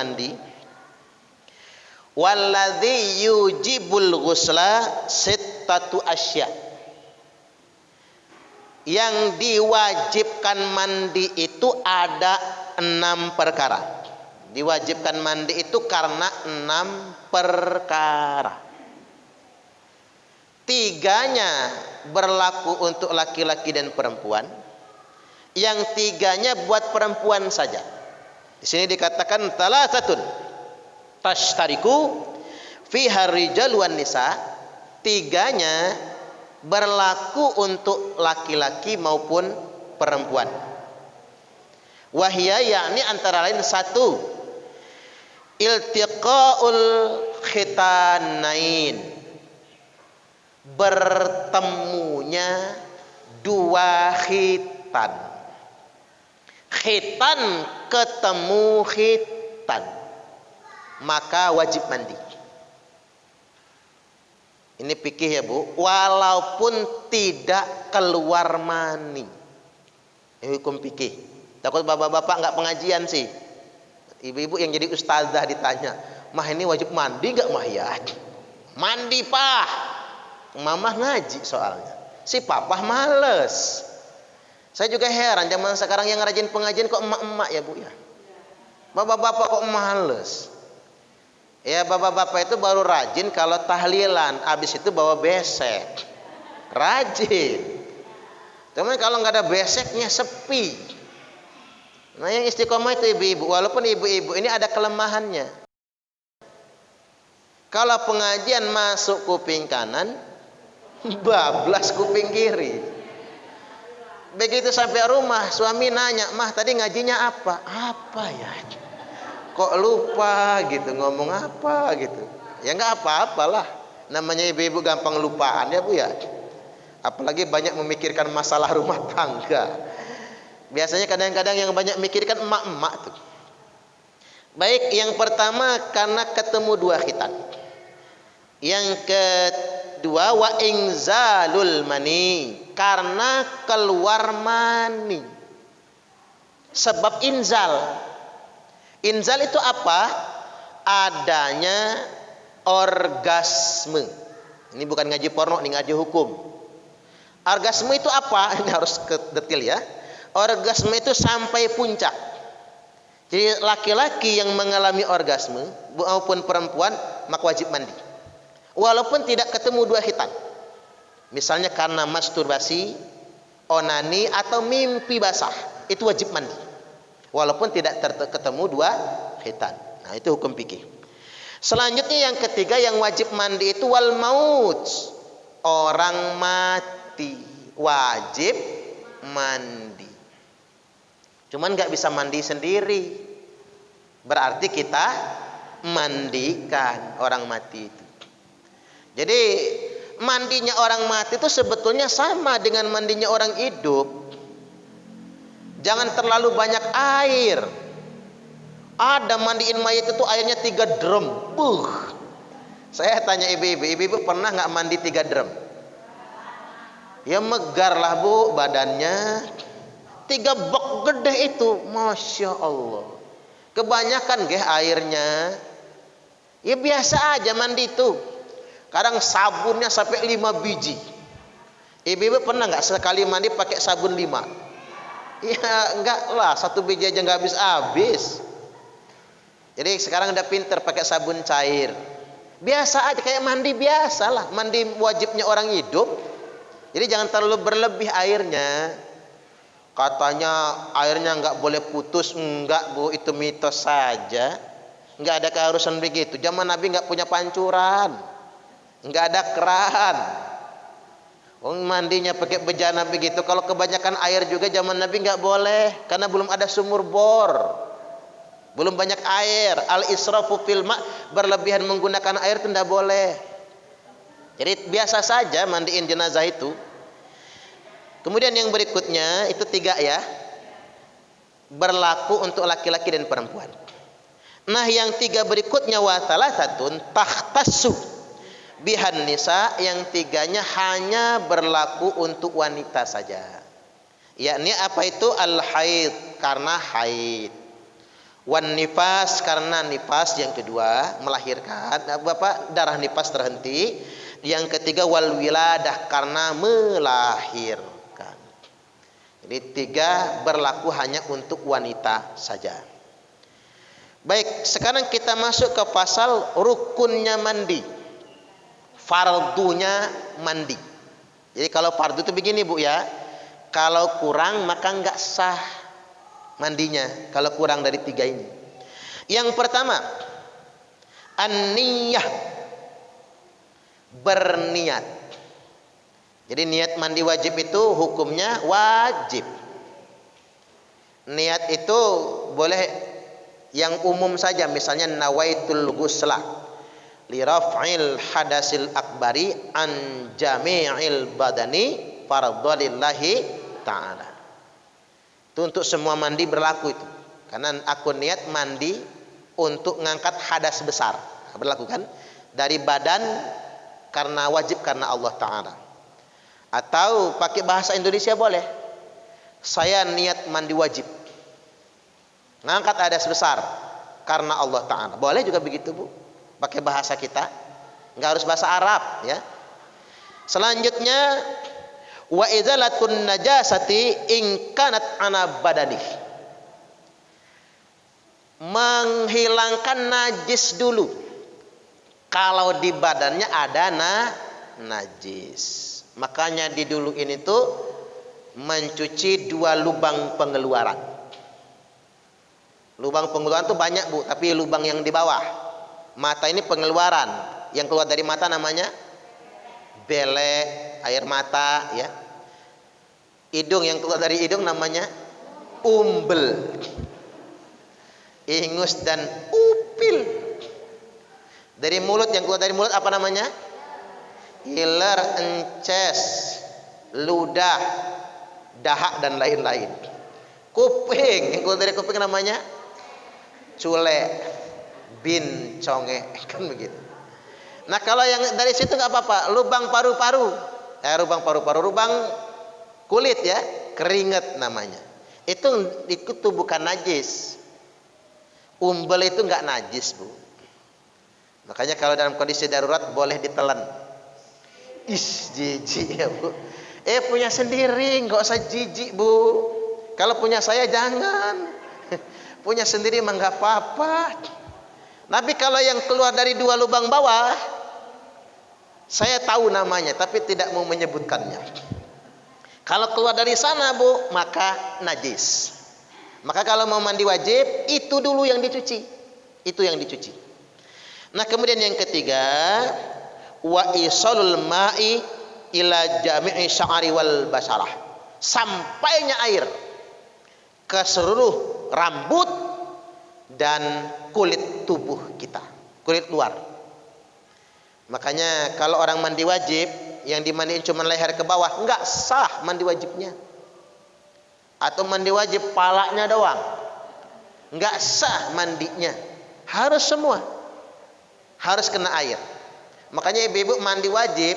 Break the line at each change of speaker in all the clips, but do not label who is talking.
mandi. Walladzi yujibul ghusla sittatu asya. Yang diwajibkan mandi itu ada 6 perkara. Diwajibkan mandi itu karena 6 perkara. 3-nya berlaku untuk laki-laki dan perempuan. Yang 3-nya buat perempuan saja. Di sini dikatakan talasatun tashtariku fiha rijal wan nisa. 3-nya berlaku untuk laki-laki maupun perempuan. Wahya yakni antara lain 1, iltiqaul khitanain, bertemunya 2 khitan. Khitan ketemu khitan, maka wajib mandi. Ini fikih ya Bu, walaupun tidak keluar mani. Ini hukum fikih. Takut bapak-bapak nggak pengajian sih. Ibu-ibu yang jadi ustazah ditanya, "Mah ini wajib mandi nggak Mah?" Ya, mandi Pak. Mamah ngaji soalnya. Si Papah males. Saya juga heran zaman sekarang yang rajin pengajian kok emak-emak ya Bu ya. Bapak-bapak kok males. Ya bapak-bapak itu baru rajin kalau tahlilan, habis itu bawa besek. Rajin. Cuman kalau nggak ada beseknya sepi. Nah yang istiqomah itu ibu-ibu, walaupun ibu-ibu ini ada kelemahannya. Kalau pengajian masuk kuping kanan, bablas kuping kiri. Begitu sampai rumah, suami nanya, "Mah tadi ngajinya apa?" "Apa ya? Kok lupa gitu, ngomong apa gitu." Ya nggak apa-apalah, namanya ibu-ibu gampang lupaan ya Bu ya. Apalagi banyak memikirkan masalah rumah tangga. Biasanya kadang-kadang yang banyak memikirkan emak-emak tuh. Baik, yang pertama karena ketemu 2 khitan. Yang kedua wa inzalul mani, karena keluar mani. Sebab inzal. Inzal itu apa? Adanya orgasme. Ini bukan ngaji porno, ini ngaji hukum. Orgasme itu apa? Ini harus ke detail ya. Orgasme itu sampai puncak. Jadi laki-laki yang mengalami orgasme maupun perempuan maka wajib mandi. Walaupun tidak ketemu 2 khitan. Misalnya karena masturbasi, onani atau mimpi basah, itu wajib mandi. Walaupun tidak ketemu 2 khitan. Nah, itu hukum fikih. Selanjutnya yang ketiga yang wajib mandi itu wal maut. Orang mati wajib mandi. Cuman nggak bisa mandi sendiri. Berarti kita mandikan orang mati itu. Jadi mandinya orang mati itu sebetulnya sama dengan mandinya orang hidup. Jangan terlalu banyak air. Ada mandiin mayat itu airnya 3 drum. Saya tanya ibu-ibu pernah nggak mandi 3 drum? Ya megar lah Bu badannya. 3 bak gede itu, Masya Allah. Kebanyakan airnya. Ya biasa aja mandi itu. Kadang sabunnya sampai 5 biji. Ibu-ibu pernah nggak sekali mandi pakai sabun 5? Ya enggak lah, 1 biji aja nggak habis-habis. Jadi sekarang udah pinter pakai sabun cair. Biasa aja kayak mandi biasa lah. Mandi wajibnya orang hidup. Jadi jangan terlalu berlebih airnya. Katanya airnya nggak boleh putus. Enggak Bu, itu mitos saja. Nggak ada keharusan begitu. Zaman Nabi nggak punya pancuran. Nggak ada keran. Mandinya pakai bejana begitu. Kalau kebanyakan air juga zaman Nabi nggak boleh. Karena belum ada sumur bor. Belum banyak air. Al-israfu fil ma', berlebihan menggunakan air itu tidak boleh. Jadi biasa saja mandiin jenazah itu. Kemudian yang berikutnya itu 3 ya. Berlaku untuk laki-laki dan perempuan. Nah yang 3 berikutnya wa thalathatun takhtassu bihan nisa, yang 3-nya hanya berlaku untuk wanita saja. Yakni apa itu? Al haid, karena haid. Wan nifas, karena nifas yang kedua melahirkan, darah nifas terhenti. Yang ketiga wal wiladah, karena melahirkan. Jadi 3 berlaku hanya untuk wanita saja. Baik, sekarang kita masuk ke pasal rukunnya mandi, fardunya mandi. Jadi kalau fardu itu begini Bu ya, kalau kurang maka enggak sah mandinya kalau kurang dari 3 ini. Yang pertama, an-niyah, berniat. Jadi niat mandi wajib itu hukumnya wajib. Niat itu boleh yang umum saja, misalnya nawaitul ghusla li raf'il hadasil akbari an jami'il badani fardhalillahi ta'ala. Itu untuk semua mandi berlaku itu. Karena aku niat mandi untuk ngangkat hadas besar. Berlaku kan? Dari badan karena wajib karena Allah Ta'ala. Atau pakai bahasa Indonesia boleh. Saya niat mandi wajib. Ngangkat hadas besar karena Allah Ta'ala. Boleh juga begitu Bu. Pakai bahasa kita. Enggak harus bahasa Arab ya. Selanjutnya wa izalatun najasati in kanat ana badani, menghilangkan najis dulu kalau di badannya ada najis. Makanya di dulu ini tuh mencuci 2 lubang pengeluaran. Lubang pengeluaran tuh banyak Bu, tapi lubang yang di bawah mata ini pengeluaran, yang keluar dari mata namanya belek, air mata ya. Hidung, yang keluar dari hidung namanya umbel. Ingus dan upil. Dari mulut, yang keluar dari mulut apa namanya? Hiler, ences, ludah, dahak dan lain-lain. Kuping, yang keluar dari kuping namanya cule, bin, conge, kan begitu. Nah kalau yang dari situ nggak apa-apa, lubang paru-paru, lubang paru-paru, lubang kulit ya, keringat namanya. Itu tuh bukan najis. Umbel itu nggak najis Bu. Makanya kalau dalam kondisi darurat boleh ditelan. Jijik ya Bu. Punya sendiri, nggak usah jijik Bu. Kalau punya saya jangan. Punya sendiri mah nggak apa-apa. Tapi kalau yang keluar dari 2 lubang bawah, saya tahu namanya, tapi tidak mau menyebutkannya. Kalau keluar dari sana Bu, maka najis. Maka kalau mau mandi wajib, itu dulu yang dicuci. Itu yang dicuci. Nah kemudian yang ketiga, wa isalul ma'i ila jami'i sya'ri wal basarah. Sampainya air ke seluruh rambut dan kulit tubuh kita, kulit luar. Makanya kalau orang mandi wajib, yang dimandiin cuma leher ke bawah, enggak sah mandi wajibnya. Atau mandi wajib palanya doang, enggak sah mandinya. Harus semua, harus kena air. Makanya ibu-ibu mandi wajib,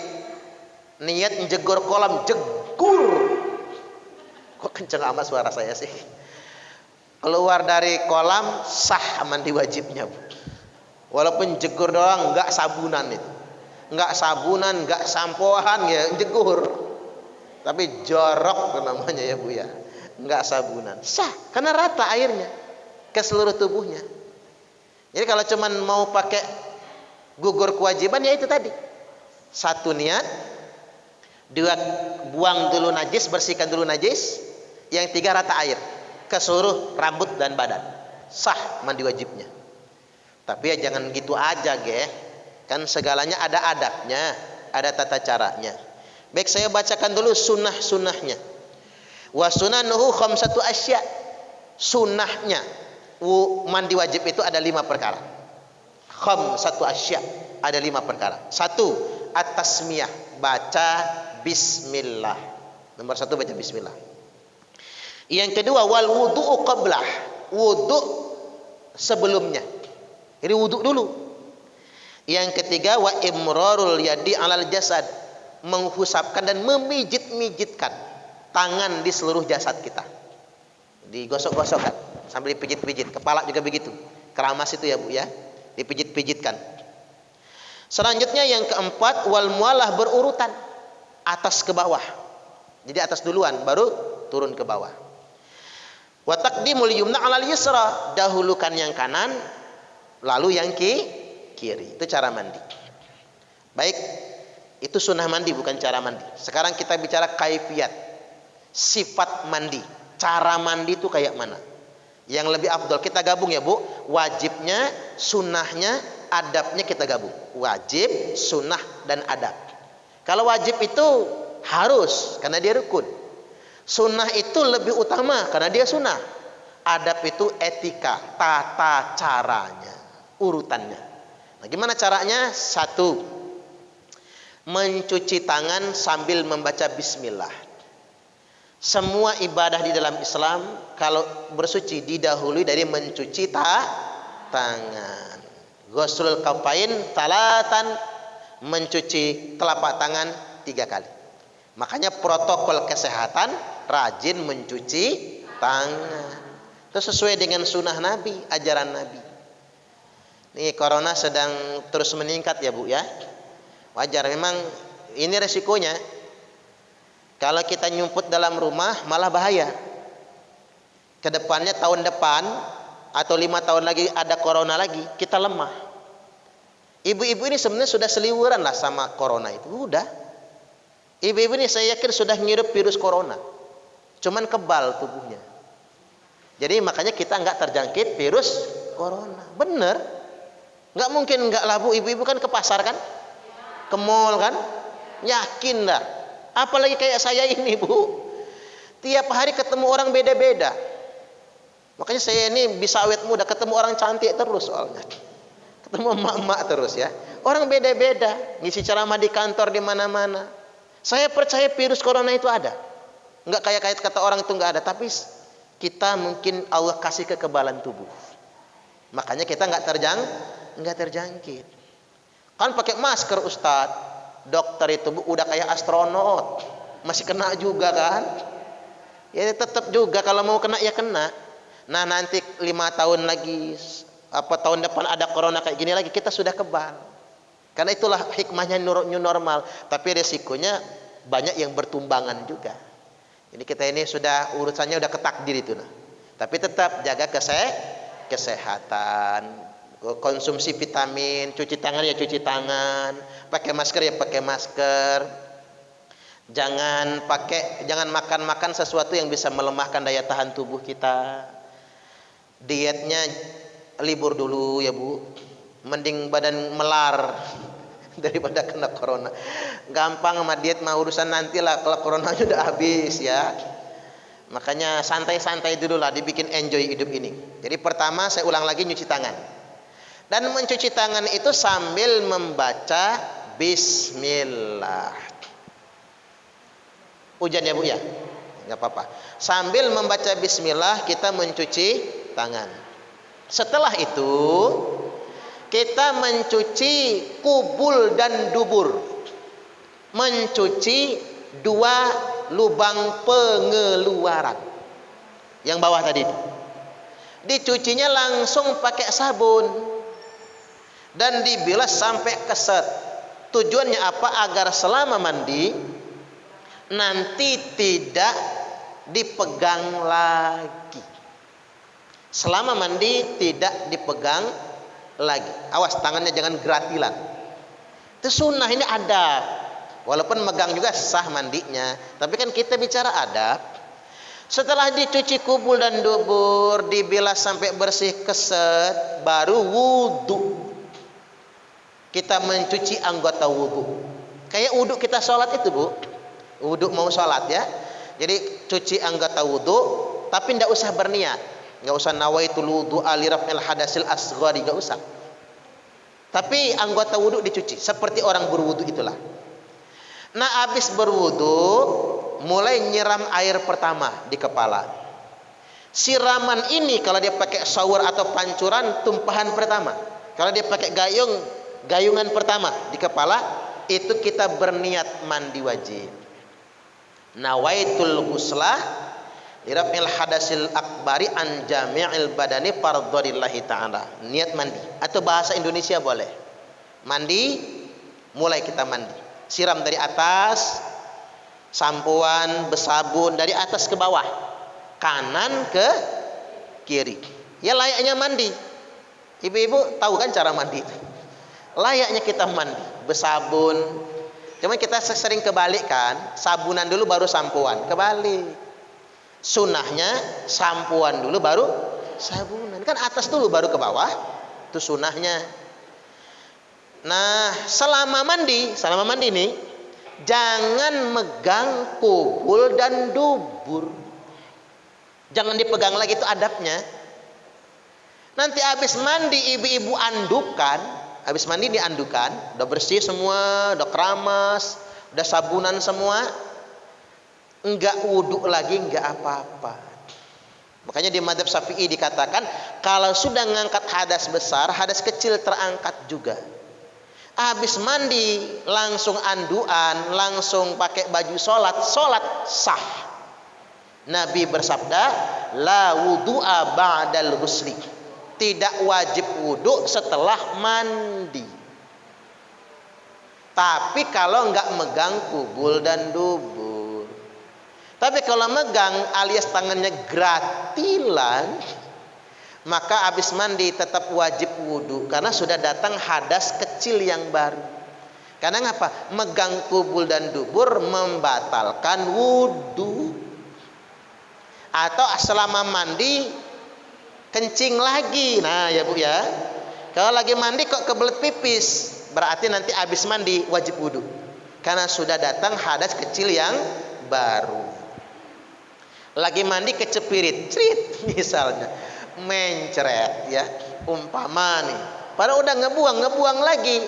niat menjegur kolam, jegur. Kok kenceng amat suara saya sih? Keluar dari kolam sah mandi wajibnya Bu. Walaupun jegur doang, enggak sabunan itu. Enggak sabunan, enggak sampoan ya, jegur. Tapi jorok namanya ya Bu ya. Enggak sabunan. Sah, karena rata airnya ke seluruh tubuhnya. Jadi kalau cuman mau pakai gugur kewajiban ya itu tadi. 1 niat, 2 buang dulu najis, bersihkan dulu najis, yang 3 rata air ke seluruh rambut dan badan. Sah mandi wajibnya. Tapi ya jangan gitu aja, Ge. Kan segalanya ada adabnya, ada tata caranya. Baik, saya bacakan dulu sunnah-sunnahnya. Wa sunanuhu khamsatu asya. Sunnahnya mandi wajib itu ada 5 perkara. Khamsatu asya, ada 5 perkara. 1, at-tasmiyah, baca bismillah. Nomor 1 baca bismillah. Yang kedua wal wudu'u qablah, wudu sebelumnya. Jadi wudu dulu. Yang ketiga wa imrarul yadi alal jasad, menghusapkan dan memijit-mijitkan tangan di seluruh jasad kita. Digosok-gosokkan sambil dipijit-pijit. Kepala juga begitu. Keramas itu ya Bu ya, dipijit-pijitkan. Selanjutnya yang keempat, wal mualah berurutan atas ke bawah. Jadi atas duluan baru turun ke bawah. Wa taqdimul yumna 'alal yusra, dahulukan yang kanan lalu yang kiri. Itu cara mandi. Baik, itu sunnah mandi bukan cara mandi. Sekarang kita bicara kaifiyat, sifat mandi. Cara mandi itu kayak mana? Yang lebih afdol kita gabung ya Bu. Wajibnya, sunnahnya, adabnya kita gabung. Wajib, sunnah dan adab. Kalau wajib itu harus karena dia rukun. Sunnah itu lebih utama karena dia sunnah. Adab itu etika, tata caranya, urutannya. Nah, gimana caranya? Satu, mencuci tangan sambil membaca bismillah. Semua ibadah di dalam Islam kalau bersuci didahului dari mencuci tangan. Ghuslul kafain talatan, mencuci telapak tangan 3 kali. Makanya protokol kesehatan rajin mencuci tangan. Itu sesuai dengan sunnah Nabi, ajaran Nabi. Ini corona sedang terus meningkat ya Bu ya. Wajar, memang ini resikonya. Kalau kita nyumput dalam rumah malah bahaya. Kedepannya tahun depan atau 5 tahun lagi ada corona lagi, kita lemah. Ibu-ibu ini sebenarnya sudah seliweran lah sama corona itu. Udah. Ibu-ibu ini saya yakin sudah ngirup virus corona. Cuman kebal tubuhnya. Jadi makanya kita nggak terjangkit virus corona. Bener. Nggak mungkin nggak lah Bu. Ibu-ibu kan ke pasar kan? Ke mall kan? Yakin dah. Apalagi kayak saya ini Bu. Tiap hari ketemu orang beda-beda. Makanya saya ini bisa awet muda. Ketemu orang cantik terus soalnya. Ketemu emak-emak terus ya. Orang beda-beda. Ngisi ceramah di kantor di mana-mana. Saya percaya virus corona itu ada. Nggak kayak kata orang itu nggak ada. Tapi kita mungkin Allah kasih kekebalan tubuh. Makanya kita nggak terjangkit. Kan pakai masker Ustadz. Dokter itu Bu, udah kayak astronot, masih kena juga kan? Ya tetap juga kalau mau kena ya kena. Nah nanti 5 tahun lagi, tahun depan ada corona kayak gini lagi, kita sudah kebal. Karena itulah hikmahnya new normal. Tapi resikonya banyak yang bertumbangan juga. Jadi kita ini sudah urusannya udah ketakdir itu. Nah. Tapi tetap jaga kesehatan. Konsumsi vitamin, cuci tangan ya cuci tangan, pakai masker ya pakai masker. Jangan makan sesuatu yang bisa melemahkan daya tahan tubuh kita. Dietnya libur dulu ya Bu. Mending badan melar daripada kena corona. Gampang sama diet mah urusan nantilah kalau corona sudah habis ya. Makanya santai-santai dulu lah, dibikin enjoy hidup ini. Jadi pertama saya ulang lagi nyuci tangan. Dan mencuci tangan itu sambil membaca bismillah. Hujan ya Bu ya? Enggak apa-apa. Sambil membaca bismillah kita mencuci tangan. Setelah itu kita mencuci kubul dan dubur. Mencuci 2 lubang pengeluaran. Yang bawah tadi. Dicucinya langsung pakai sabun. Dan dibilas sampai keset. Tujuannya apa? Agar selama mandi nanti tidak dipegang lagi. Selama mandi tidak dipegang lagi. Awas tangannya jangan geratilan. Itu sunnah, ini adab. Walaupun megang juga sah mandinya, tapi kan kita bicara adab. Setelah dicuci kubul dan dubur, dibilas sampai bersih keset, baru wudu. Kita mencuci anggota wudu. Kayak wudu kita sholat itu Bu. Wudu mau sholat ya. Jadi cuci anggota wudu, tapi tidak usah berniat. Nggak usah nawaitul wudu li raf'il hadasil asghari, nggak usah. Tapi anggota wudu dicuci seperti orang berwudu itulah. Nah, habis berwudu mulai nyiram air pertama di kepala. Siraman ini kalau dia pakai shower atau pancuran, tumpahan pertama. Kalau dia pakai gayungan pertama di kepala, itu kita berniat mandi wajib. Nawaitul ghuslah Liraf'il hadasil akbari an jami'il badani fardholillahi ta'ala. Niat mandi atau bahasa Indonesia boleh. Mandi, mulai kita mandi. Siram dari atas, sampoan, bersabun dari atas ke bawah, kanan ke kiri. Ya layaknya mandi. Ibu-ibu tahu kan cara mandi? Layaknya kita mandi, bersabun. Cuma kita sering kebalik kan, sabunan dulu baru sampoan, kebalik. Sunnahnya sampoan dulu baru sabunan. Kan atas dulu baru ke bawah. Itu sunnahnya. Nah, selama mandi nih, jangan megang kubul dan dubur. Jangan dipegang lagi, itu adabnya. Nanti habis mandi ibu-ibu andukan, habis mandi diandukan, udah bersih semua, udah keramas, udah sabunan semua, enggak wudhu lagi, enggak apa-apa. Makanya di mazhab Syafi'i dikatakan kalau sudah ngangkat hadas besar, hadas kecil terangkat juga. Habis mandi langsung anduan, langsung pakai baju sholat sah. Nabi bersabda, la wudu'a ba'dal ghusli. Tidak wajib wudhu setelah mandi. Tapi kalau enggak megang kubul dan dubur. Tapi kalau megang alias tangannya gratilan, maka habis mandi tetap wajib wudhu karena sudah datang hadas kecil yang baru. Karena ngapa? Megang kubul dan dubur membatalkan wudhu. Atau selama mandi kencing lagi. Nah ya bu ya, kalau lagi mandi kok kebelet pipis, berarti nanti habis mandi wajib wudhu karena sudah datang hadas kecil yang baru. Lagi mandi kecepirit, cerit misalnya, mencret ya, umpama nih, padahal udah ngebuang lagi,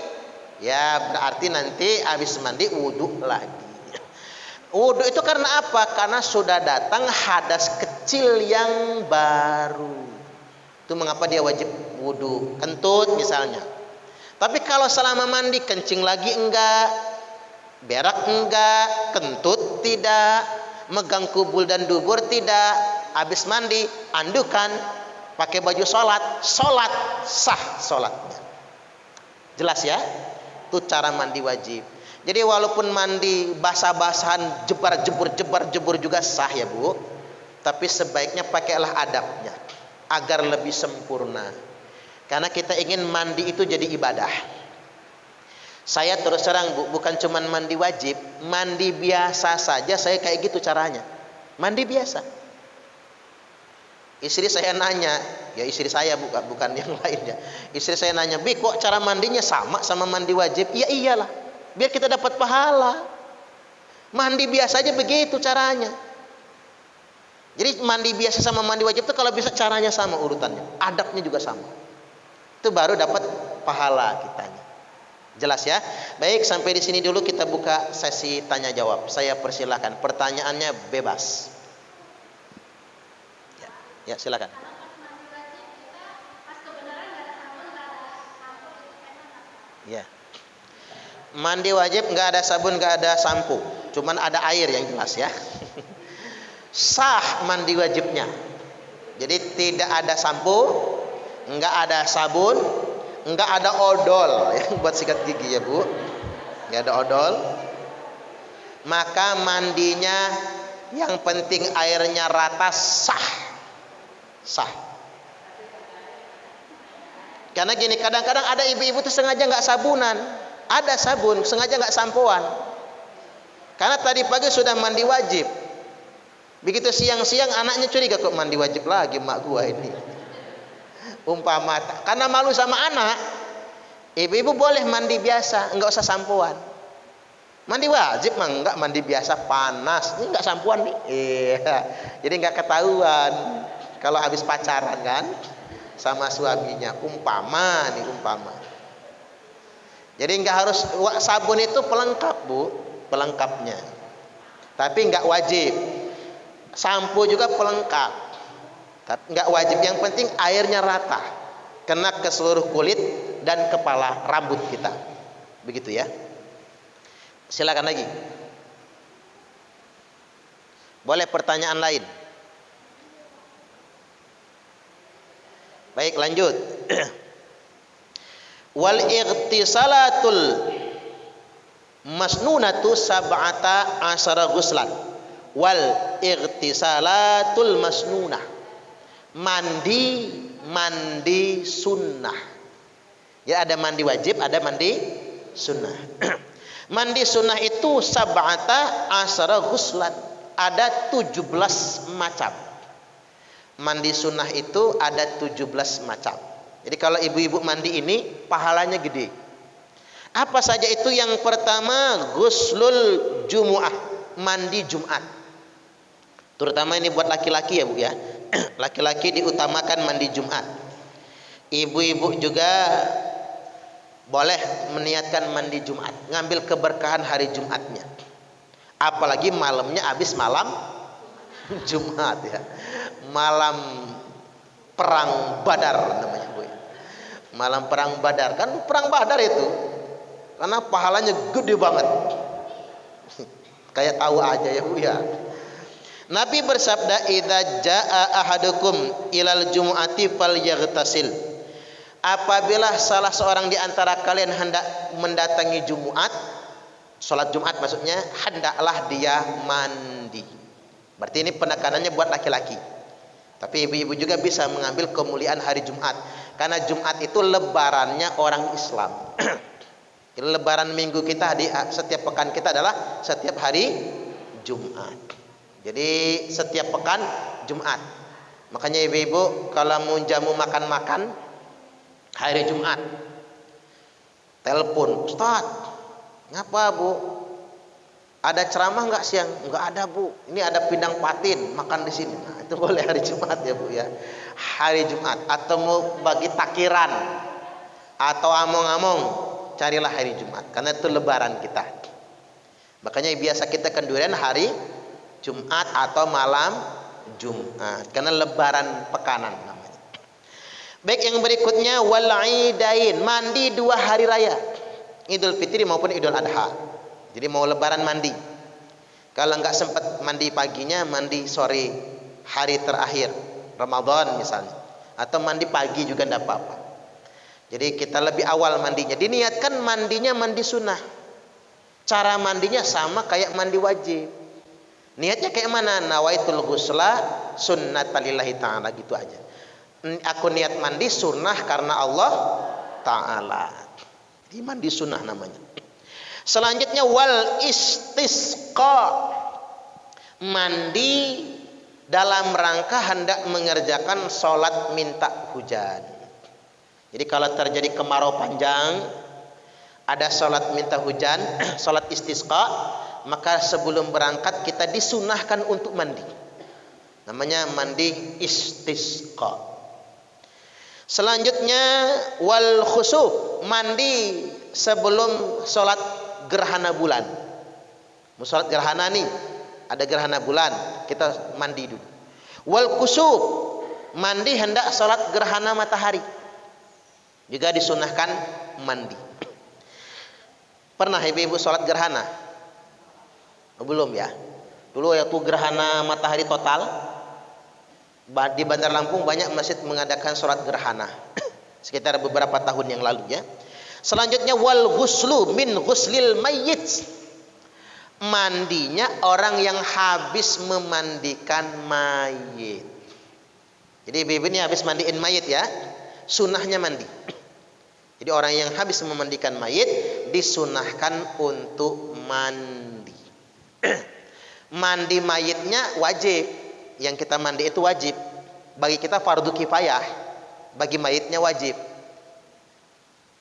ya berarti nanti habis mandi wudhu lagi. Wudhu itu karena apa? Karena sudah datang hadas kecil yang baru. Itu mengapa dia wajib wudhu. Kentut misalnya. Tapi kalau selama mandi kencing lagi enggak, berak enggak, kentut tidak, megang kubul dan dubur tidak, habis mandi andukan, pakai baju sholat sah sholatnya. Jelas ya? Itu cara mandi wajib. Jadi walaupun mandi basah-basahan, jebar-jebur juga sah ya bu. Tapi sebaiknya pakailah adabnya agar lebih sempurna. Karena kita ingin mandi itu jadi ibadah. Saya terus terang bu, bukan cuma mandi wajib, mandi biasa saja saya kayak gitu caranya. Mandi biasa. Istri saya nanya, ya istri saya bukan yang lainnya. Istri saya nanya, "Bi, kok cara mandinya sama mandi wajib?" Ya iyalah, biar kita dapat pahala. Mandi biasa aja begitu caranya. Jadi mandi biasa sama mandi wajib itu kalau bisa caranya sama urutannya, adabnya juga sama. Itu baru dapat pahala kitanya. Jelas ya? Baik, sampai di sini dulu kita buka sesi tanya jawab. Saya persilakan, pertanyaannya bebas. Ya, silakan. Ya. Mandi wajib nggak ada sabun, nggak ada sampo, cuman ada air yang jelas ya. Sah mandi wajibnya. Jadi tidak ada sampo, nggak ada sabun, nggak ada odol ya, buat sikat gigi ya bu, nggak ada odol. Maka mandinya yang penting airnya rata sah. Karena gini, kadang-kadang ada ibu-ibu tuh sengaja nggak sabunan, ada sabun sengaja nggak sampoan. Karena tadi pagi sudah mandi wajib, begitu siang-siang anaknya curiga kok mandi wajib lagi mak gua ini. Umpama karena malu sama anak, ibu-ibu boleh mandi biasa, nggak usah sampoan. Mandi wajib mah enggak, mandi biasa panas, ini nggak sampoan nih. Iya, jadi nggak ketahuan. Kalau habis pacaran kan sama suaminya, umpama. Jadi nggak harus sabun, itu pelengkap bu, pelengkapnya. Tapi nggak wajib. Sampo juga pelengkap, tapi nggak wajib. Yang penting airnya rata, kena ke seluruh kulit dan kepala rambut kita. Begitu ya. Silakan lagi. Boleh pertanyaan lain? Baik, lanjut. Wal ightisalatul masnunatu sab'ata asyara ghuslan. Wal ightisalatul masnunah. Mandi sunnah. Ya, ada mandi wajib, ada mandi sunnah. Mandi sunnah itu sab'ata asyara ghuslan. Ada 17 macam. Mandi sunnah itu ada 17 macam. Jadi kalau ibu-ibu mandi ini pahalanya gede. Apa saja itu? Yang pertama, ghuslul jumu'ah, mandi Jumat. Terutama ini buat laki-laki ya Bu ya. Laki-laki diutamakan mandi Jumat. Ibu-ibu juga boleh meniatkan mandi Jumat, ngambil keberkahan hari Jumatnya. Apalagi malamnya habis malam Jumat ya. Malam perang Badar namanya Bu. Malam perang Badar, kan perang Badar itu karena pahalanya gede banget. Kayak tahu aja ya Bu ya. Nabi bersabda, "Idza jaa ahadukum ilal jumu'ati falyaghtasil." Apabila salah seorang di antara kalian hendak mendatangi Jumat, salat Jumat maksudnya, hendaklah dia mandi. Berarti ini penekanannya buat laki-laki. Tapi ibu-ibu juga bisa mengambil kemuliaan hari Jumat. Karena Jumat itu lebarannya orang Islam. Lebaran minggu kita di setiap pekan kita adalah setiap hari Jumat. Jadi setiap pekan Jumat. Makanya ibu-ibu kalau mau jamu makan-makan hari Jumat, telepon, "Ustaz, ngapa Bu? Ada ceramah nggak siang?" "Nggak ada Bu, ini ada pindang patin, makan di sini." Nah, itu boleh hari Jumat ya Bu ya. Hari Jumat. Atau mau bagi takiran atau among-among, carilah hari Jumat. Karena itu lebaran kita. Makanya biasa kita kendurian hari Jumat atau malam Jumat. Karena lebaran pekanan namanya. Baik, yang berikutnya wal idain, mandi 2 hari raya. Idul Fitri maupun Idul Adha. Jadi mau lebaran mandi. Kalau nggak sempat mandi paginya, mandi sore hari terakhir Ramadan misalnya, atau mandi pagi juga tidak apa-apa. Jadi kita lebih awal mandinya. Diniatkan mandinya mandi sunnah. Cara mandinya sama kayak mandi wajib. Niatnya kayak mana? Nawaitul ghusla sunnatalillahi ta'ala, gitu aja. Aku niat mandi sunnah karena Allah Ta'ala. Jadi mandi sunnah namanya. Selanjutnya wal istisqa, mandi dalam rangka hendak mengerjakan sholat minta hujan. Jadi kalau terjadi kemarau panjang, ada sholat minta hujan, sholat istisqa, maka sebelum berangkat kita disunahkan untuk mandi. Namanya mandi istisqa. Selanjutnya wal khusuf, mandi sebelum sholat gerhana bulan. Mau sholat gerhana nih, ada gerhana bulan, kita mandi dulu. Wal kusuf, mandi hendak sholat gerhana matahari, juga disunahkan mandi. Pernah ibu-ibu sholat gerhana? Belum ya? Dulu waktu gerhana matahari total di Bandar Lampung banyak masjid mengadakan sholat gerhana sekitar beberapa tahun yang lalu ya. Selanjutnya wal ghuslu min ghuslil mayyit, mandinya orang yang habis memandikan mayit. Jadi ibu ini habis mandiin mayit ya, sunahnya mandi. Jadi orang yang habis memandikan mayit disunahkan untuk mandi. Mandi mayitnya wajib, yang kita mandi itu wajib. Bagi kita fardu kifayah, bagi mayitnya wajib.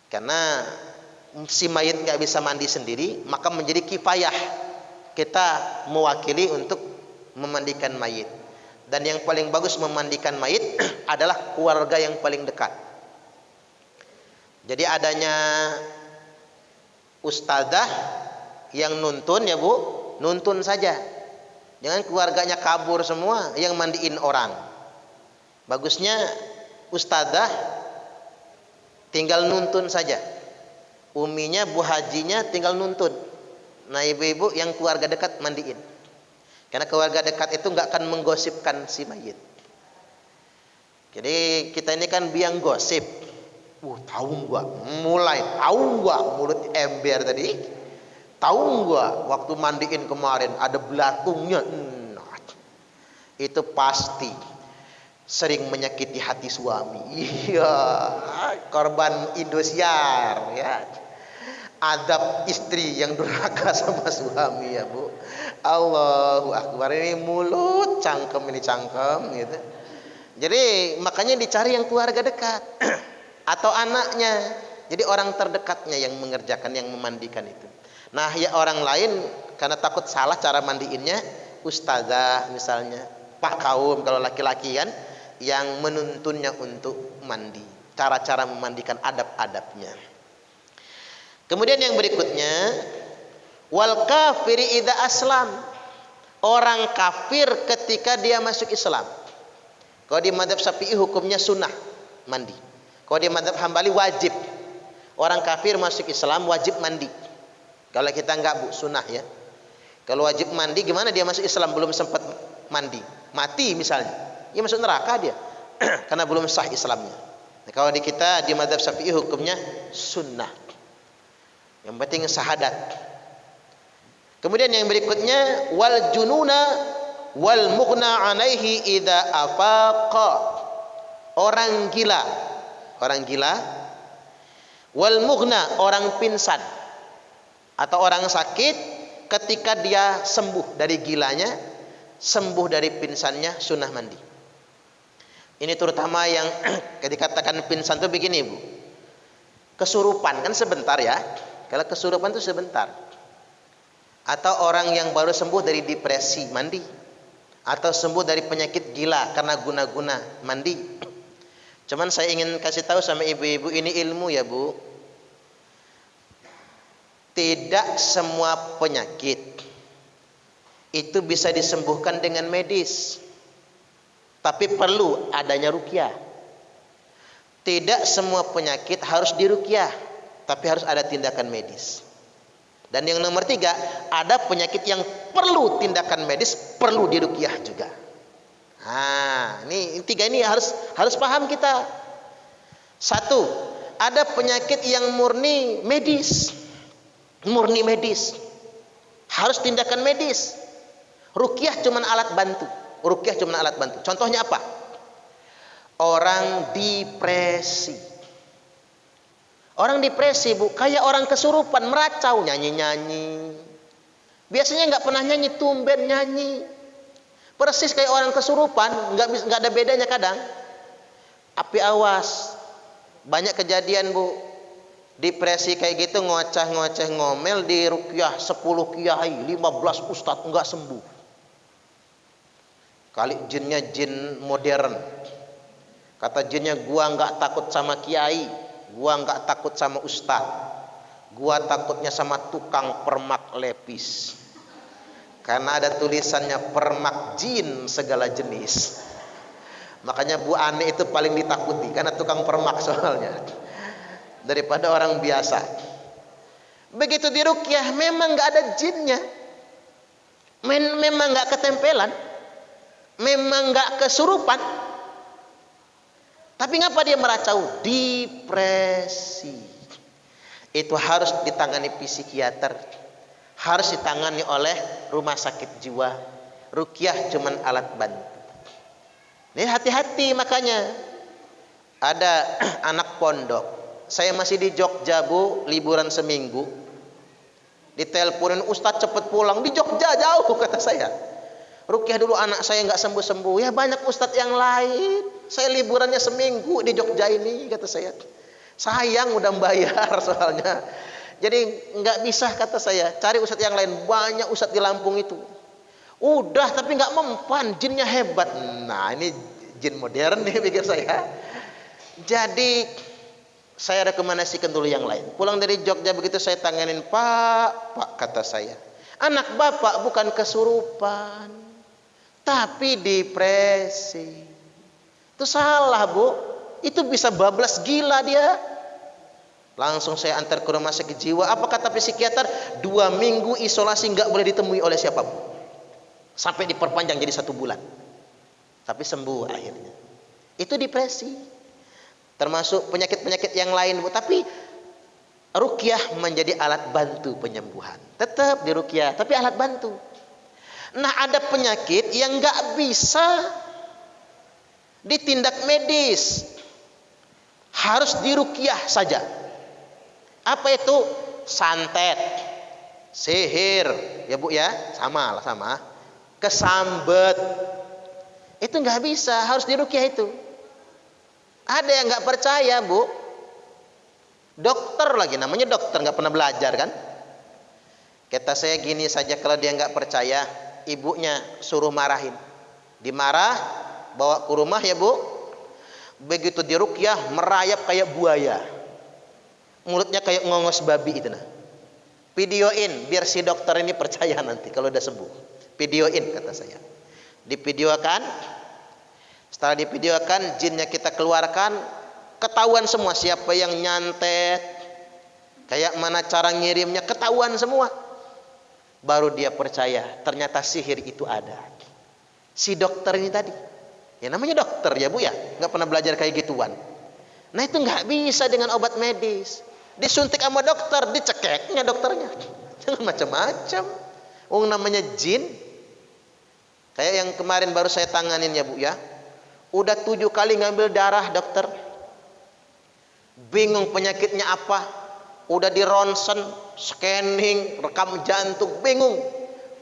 Karena si mayit nggak bisa mandi sendiri, maka menjadi kifayah kita mewakili untuk memandikan mayit. Dan yang paling bagus memandikan mayit adalah keluarga yang paling dekat. Jadi adanya ustadzah yang nuntun ya Bu, nuntun saja. Jangan keluarganya kabur semua yang mandiin orang. Bagusnya ustadzah tinggal nuntun saja. Uminya, Bu Hajinya tinggal nuntun. Nah ibu-ibu yang keluarga dekat mandiin. Karena keluarga dekat itu nggak akan menggosipkan si mayit. Jadi kita ini kan biang gosip. Tahu gua, mulai tahu gua mulut ember tadi. Tahu gua waktu mandiin kemarin ada belatungnya. Itu pasti sering menyakiti hati suami. Iya, korban Indosiar ya. Adab istri yang durhaka sama suami ya, Bu. Allahu Akbar, ini mulut cangkem ini cangkem gitu. Jadi makanya dicari yang keluarga dekat atau anaknya. Jadi orang terdekatnya yang mengerjakan, yang memandikan itu. Nah, ya orang lain karena takut salah cara mandiinnya, ustazah misalnya, pak kaum kalau laki-laki kan, yang menuntunnya untuk mandi. Cara-cara memandikan, adab-adabnya. Kemudian yang berikutnya, wal kafiri idza aslam. Orang kafir ketika dia masuk Islam. Kalau di mazhab Syafi'i hukumnya sunnah mandi. Kalau di mazhab Hambali wajib. Orang kafir masuk Islam wajib mandi. Kalau kita enggak, Bu, sunnah ya. Kalau wajib mandi gimana dia masuk Islam belum sempat mandi? Mati misalnya. Ya masuk neraka dia. Karena belum sah Islamnya. Nah, kalau di kita di mazhab Syafi'i hukumnya sunnah. Yang penting syahadat. Kemudian yang berikutnya wal jununa wal mughna alaihi idza afaqa. Orang gila wal mughna, orang pingsan atau orang sakit ketika dia sembuh dari gilanya, sembuh dari pingsannya, sunnah mandi. Ini terutama yang dikatakan pingsan itu begini, Bu. Kesurupan kan sebentar ya. Kalau kesurupan itu sebentar. Atau orang yang baru sembuh dari depresi mandi. Atau sembuh dari penyakit gila karena guna-guna mandi. Cuman saya ingin kasih tahu sama ibu-ibu, ini ilmu ya, Bu. Tidak semua penyakit itu bisa disembuhkan dengan medis. Tapi perlu adanya ruqyah. Tidak semua penyakit harus diruqyah, tapi harus ada tindakan medis. Dan yang nomor 3, ada penyakit yang perlu tindakan medis, perlu diruqyah juga. Ini 3 ini harus paham kita. 1, ada penyakit yang murni medis. Murni medis. Harus tindakan medis. Ruqyah cuman alat bantu. Contohnya apa? Orang depresi. Orang depresi, Bu, kayak orang kesurupan, meracau, nyanyi-nyanyi. Biasanya nggak pernah nyanyi, tumben nyanyi. Persis kayak orang kesurupan, nggak ada bedanya kadang. Tapi awas, banyak kejadian, Bu. Depresi kayak gitu ngoceh-ngoceh ngomel di ruqyah 10 kiai, 15 ustadz nggak sembuh. Kali jinnya jin modern. Kata jinnya, gua nggak takut sama kiai, gua nggak takut sama ustaz, gua takutnya sama tukang permak lepis. Karena ada tulisannya permak jin segala jenis. Makanya Bu Ani itu paling ditakuti karena tukang permak soalnya, daripada orang biasa. Begitu diruqyah memang nggak ada jinnya, memang nggak ketempelan, memang nggak kesurupan. Tapi ngapa dia meracau? Depresi. Itu harus ditangani psikiater, harus ditangani oleh rumah sakit jiwa. Ruqyah cuman alat bantu. Ini hati-hati. Makanya ada anak pondok, saya masih di Jogja, Bu, liburan seminggu, diteleponin, Ustadz cepet pulang, di Jogja jauh kata saya. Ruqyah dulu anak saya nggak sembuh-sembuh. Ya banyak ustadz yang lain. Saya liburannya seminggu di Jogja ini, kata saya. Sayang udah bayar soalnya. Jadi nggak bisa, kata saya, cari ustadz yang lain. Banyak ustadz di Lampung itu. Udah tapi nggak mempan, jinnya hebat. Nah ini jin modern nih pikir saya. Jadi saya rekomendasikan dulu yang lain. Pulang dari Jogja begitu saya tanganin, Pak, kata saya, anak bapak bukan kesurupan, tapi depresi. Itu salah, Bu. Itu bisa bablas gila dia. Langsung saya antar ke rumah sakit jiwa. Apa kata psikiater? 2 minggu isolasi, nggak boleh ditemui oleh siapapun. Sampai diperpanjang jadi 1 bulan. Tapi sembuh akhirnya. Itu depresi. Termasuk penyakit-penyakit yang lain, Bu. Tapi ruqyah menjadi alat bantu penyembuhan. Tetap di ruqyah, tapi alat bantu. Nah, ada penyakit yang nggak bisa ditindak medis, harus di ruqyah saja. Apa itu? Santet, sihir, ya Bu ya, sama lah sama. Kesambet, itu nggak bisa, harus di ruqyah itu. Ada yang nggak percaya, Bu. Dokter lagi, namanya dokter, nggak pernah belajar kan? Kata saya gini saja, kalau dia nggak percaya, ibunya suruh marahin. Dimarah, bawa ke rumah ya Bu. Begitu diruqyah, merayap kayak buaya. Mulutnya kayak ngongos babi itu nah. Videoin biar si dokter ini percaya nanti kalau udah sembuh. Videoin kata saya. Divideokan. Setelah divideokan, jinnya kita keluarkan, ketahuan semua siapa yang nyantet, kayak mana cara ngirimnya, ketahuan semua. Baru dia percaya, ternyata sihir itu ada. Si dokter ini tadi, ya namanya dokter ya Bu ya, nggak pernah belajar kayak gituan. Nah itu nggak bisa dengan obat medis. Disuntik sama dokter, dicekeknya dokternya. Jangan macam-macam. Namanya jin. Kayak yang kemarin baru saya tanganin ya Bu ya. Udah 7 kali ngambil darah dokter. Bingung penyakitnya apa. Udah di ronsen, scanning, rekam jantung, bingung.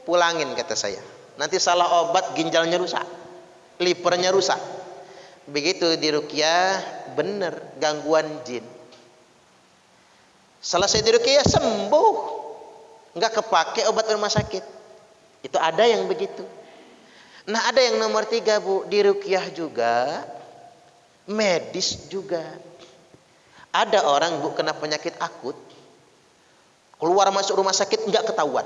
Pulangin kata saya. Nanti salah obat, ginjalnya rusak, livernya rusak. Begitu di ruqyah, bener gangguan jin. Selesai di ruqyah sembuh, nggak kepake obat rumah sakit. Itu ada yang begitu. Nah ada yang nomor 3 Bu, di ruqyah juga, medis juga. Ada orang Bu kena penyakit akut, keluar masuk rumah sakit nggak ketahuan.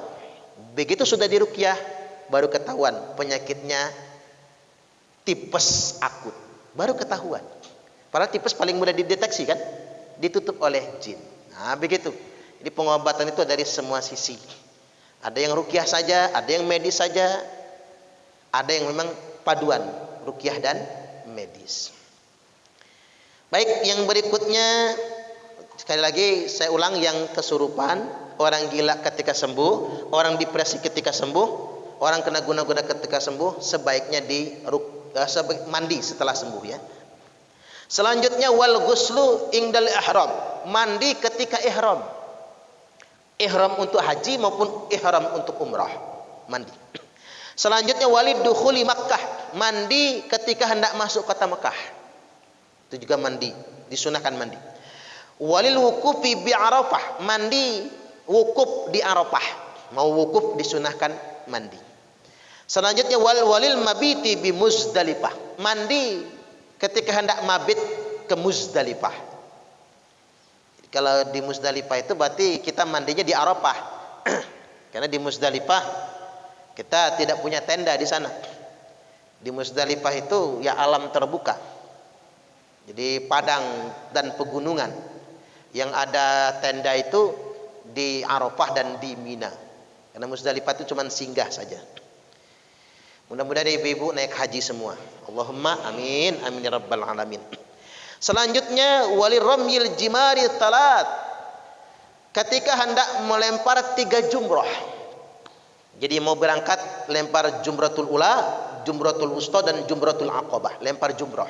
Begitu sudah di ruqyah, baru ketahuan penyakitnya tipes akut, baru ketahuan. Padahal tipes paling mudah dideteksi kan, ditutup oleh jin. Nah begitu. Jadi pengobatan itu dari semua sisi. Ada yang ruqyah saja, ada yang medis saja, ada yang memang paduan ruqyah dan medis. Baik, yang berikutnya sekali lagi saya ulang, yang kesurupan, orang gila ketika sembuh, orang depresi ketika sembuh, orang kena guna-guna ketika sembuh, sebaiknya mandi setelah sembuh ya. Selanjutnya wal ghuslu indal ihram, mandi ketika ihram. Ihram untuk haji maupun ihram untuk umrah, mandi. Selanjutnya walid dukhuli Makkah, mandi ketika hendak masuk kota Mekah. Itu juga mandi, disunahkan mandi. Walil wukufi bi Arafah, mandi wukuf di Arafah. Mau wukuf disunahkan mandi. Selanjutnya walil mabiti bi Muzdalifah, mandi ketika hendak mabit ke Muzdalifah. Kalau di Muzdalifah itu berarti kita mandinya di Arafah. Karena di Muzdalifah kita tidak punya tenda di sana. Di Muzdalifah itu ya alam terbuka. Jadi padang dan pegunungan. Yang ada tenda itu di Arafah dan di Mina. Karena Muzdalifah itu cuma singgah saja. Mudah-mudahan ibu-ibu naik haji semua. Allahumma amin, amin ya rabbal alamin. Selanjutnya waliramyil jimari talat, ketika hendak melempar 3 jumrah. Jadi mau berangkat lempar jumratul ula, jumratul wusta dan jumratul aqabah, lempar jumrah.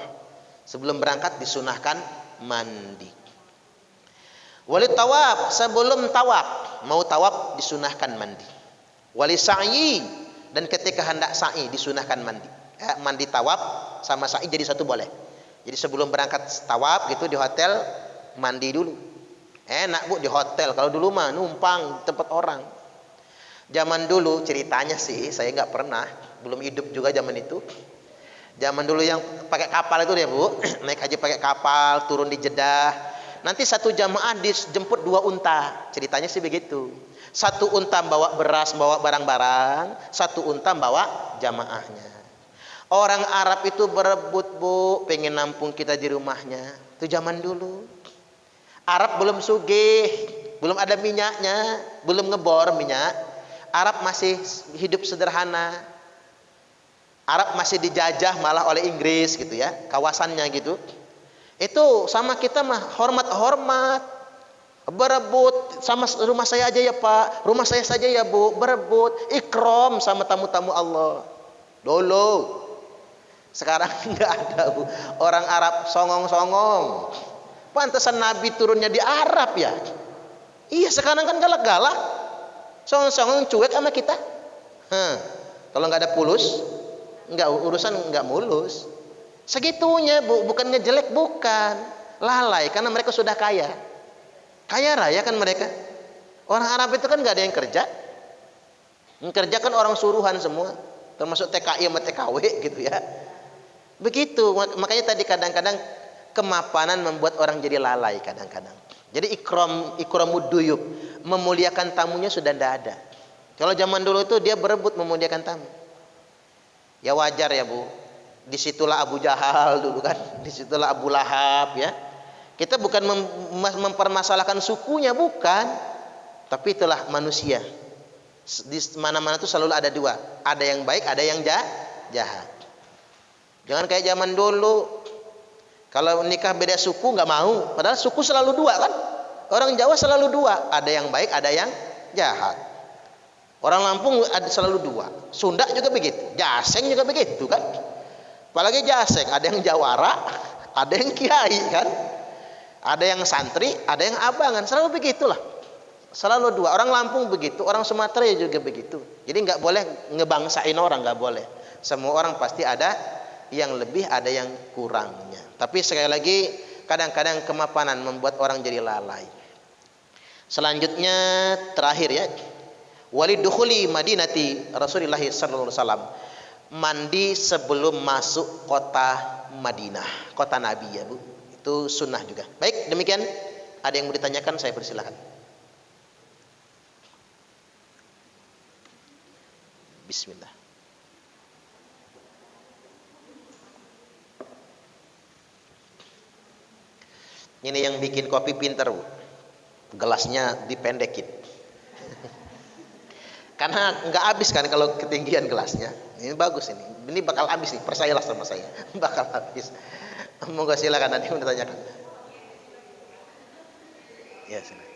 Sebelum berangkat disunahkan mandi. Wali tawaf, sebelum tawaf, mau tawaf disunahkan mandi. Wali sa'i, dan ketika hendak sa'i disunahkan mandi. Mandi tawaf sama sa'i jadi satu boleh. Jadi sebelum berangkat tawaf gitu di hotel, mandi dulu. Enak Bu di hotel. Kalau dulu mah numpang tempat orang. Zaman dulu ceritanya sih, saya nggak pernah, belum hidup juga zaman itu. Zaman dulu yang pakai kapal itu ya Bu, naik haji pakai kapal, turun di Jeddah. Nanti satu jamaah dijemput 2 unta, ceritanya sih begitu. 1 unta bawa beras, bawa barang-barang, 1 unta bawa jamaahnya. Orang Arab itu berebut Bu, pengen nampung kita di rumahnya. Itu zaman dulu. Arab belum sugih, belum ada minyaknya, belum ngebor minyak. Arab masih hidup sederhana. Arab masih dijajah malah oleh Inggris gitu ya, kawasannya gitu. Itu sama kita mah hormat-hormat, berebut, sama rumah saya aja ya Pak, rumah saya saja ya Bu, berebut, ikram sama tamu-tamu Allah. Dulu. Sekarang enggak ada Bu. Orang Arab songong-songong. Pantesan Nabi turunnya di Arab ya. Iya, sekarang kan galak-galak. Songong-songong cuek sama kita. Kalau nggak ada pulus, nggak urusan nggak mulus. Segitunya Bu, bukannya jelek, bukan. Lalai karena mereka sudah kaya. Kaya raya kan mereka. Orang Arab itu kan nggak ada yang kerja. Yang kerja kan orang suruhan semua, termasuk TKI sama TKW gitu ya. Begitu, makanya tadi kadang-kadang kemapanan membuat orang jadi lalai kadang-kadang. Jadi ikramud duyub, memuliakan tamunya sudah tidak ada. Kalau zaman dulu itu dia berebut memuliakan tamu. Ya wajar ya Bu. Disitulah Abu Jahal dulu kan, disitulah Abu Lahab ya. Kita bukan mempermasalahkan sukunya, bukan. Tapi itulah manusia. Di mana-mana itu selalu ada dua. Ada yang baik, ada yang jahat. Jangan kayak zaman dulu. Kalau nikah beda suku nggak mau. Padahal suku selalu dua kan. Orang Jawa selalu dua. Ada yang baik, ada yang jahat. Orang Lampung ada selalu dua. Sunda juga begitu. Jaseng juga begitu kan. Apalagi Jaseng. Ada yang Jawara, ada yang Kiai kan. Ada yang santri, ada yang abangan. Selalu begitulah. Selalu dua. Orang Lampung begitu. Orang Sumatera juga begitu. Jadi nggak boleh ngebangsain orang, nggak boleh. Semua orang pasti ada yang lebih, ada yang kurangnya. Tapi sekali lagi, kadang-kadang kemapanan membuat orang jadi lalai. Selanjutnya terakhir ya, walidukhuli madinati Rasulullah sallallahu alaihi wasallam, mandi sebelum masuk kota Madinah, kota Nabi ya Bu. Itu sunnah juga. Baik, demikian. Ada yang mau ditanyakan, saya persilakan. Bismillah. Ini yang bikin kopi pinter Bu. Gelasnya dipendekin. Karena nggak habis kan kalau ketinggian gelasnya. Ini bagus ini. Ini bakal habis nih, percayalah sama saya. Bakal habis. Monggo silakan, nanti mau ditanyakan. Ya, silakan.